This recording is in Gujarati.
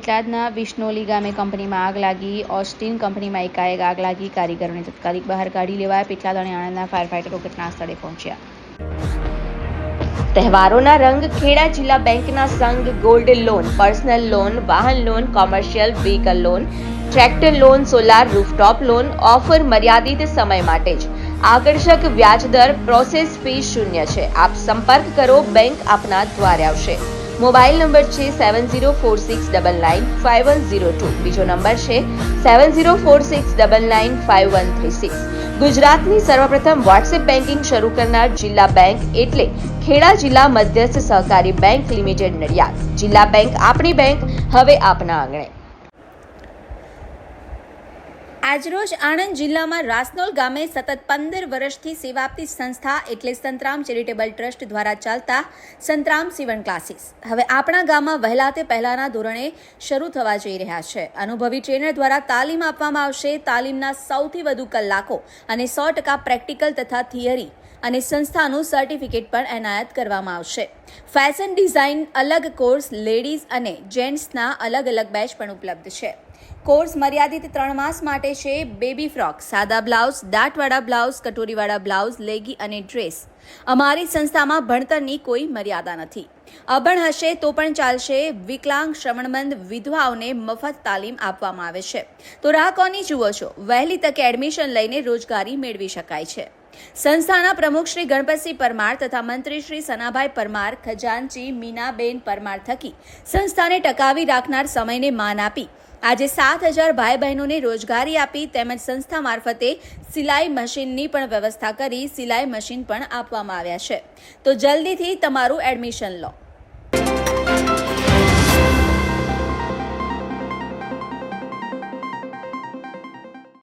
પેટલાદના વિષ્ણોલી ગામે કંપનીમાં આગ લાગી। ઓસ્ટિન કંપનીમાં એકાએક આગ લાગી। કારીગરોને તાત્કાલિક બહાર કાઢી લેવાયા। પેટલાદ અને આણંદના ફાયર ફાઇટરો ઘટના સ્થળે પહોંચ્યા। તહેવારોના રંગ ખેડા જિલ્લા બેંકના સંઘ ગોલ્ડ લોન, પર્સનલ લોન, વાહન loan, commercial vehicle loan, tractor loan, solar rooftop loan offer મર્યાદિત સમય માટે જ। આકર્ષક વ્યાજ દર, પ્રોસેસ ફી શૂન્ય છે। આપ સંપર્ક કરો, બેંક આપના દ્વારે આવશે। મોબાઈલ નંબર છે 7046995102। બીજો નંબર છે 7046995136। ગુજરાતની સર્વપ્રથમ વોટ્સએપ બેન્કિંગ શરૂ કરનાર જિલ્લા બેંક એટલે ખેડા જિલ્લા મધ્યસ્થ સહકારી બેંક લિમિટેડ નડિયાદ। જિલ્લા બેંક આપણી બેંક, હવે આપના આંગણે। આજરોજ આણંદ જિલ્લામાં રાસનોલ ગામે સતત 15 વર્ષથી સેવા આપતી સંસ્થા એટલે સંતરામ ચેરિટેબલ ટ્રસ્ટ દ્વારા ચાલતા સંતરામ સીવણ ક્લાસીસ હવે આપણા ગામમાં વહેલા તે પહેલાના ધોરણે શરૂ થવા જઈ રહ્યા છે। અનુભવી ટ્રેનર દ્વારા તાલીમ આપવામાં આવશે। તાલીમના સૌથી વધુ કલાકો અને 100% પ્રેક્ટિકલ તથા થિયરી અને સંસ્થાનું સર્ટિફિકેટ પણ એનાયત કરવામાં આવશે। ફેશન ડિઝાઇન અલગ કોર્સ, લેડીઝ અને જેન્ટ્સના અલગ અલગ બેચ પણ ઉપલબ્ધ છે। કોર્સ મર્યાદિત 3 માસ માટે છે। બેબી ફ્રોક, સાદા બ્લાઉઝ, દાંતવાળા બ્લાઉઝ, કટોરીવાળા બ્લાઉઝ, લેગી અને ડ્રેસ। અમારી સંસ્થામાં ભણતરની કોઈ મર્યાદા નથી। અભણ હશે તો પણ ચાલશે। વિકલાંગ, શ્રવણમંદ, વિધવાઓને મફત તાલીમ આપવામાં આવે છે। તો રાહ કોની જુઓ છો? વહેલી તકે એડમિશન લઈને રોજગારી મેળવી શકાય છે। સંસ્થાના પ્રમુખ શ્રી ગણપતસિંહ પરમાર તથા મંત્રી શ્રી સનાભાઈ પરમાર, ખજાનચી મીનાબેન પરમાર થકી સંસ્થાને ટકાવી રાખનાર સમયને માન આપી આજે 7000 ભાઈ બહેનોને રોજગારી આપી તેમજ સંસ્થા મારફતે સિલાઈ મશીનની પણ વ્યવસ્થા કરી સિલાઈ મશીન પણ આપવામાં આવ્યા છે। તો જલ્દીથી તમારું એડમિશન લો।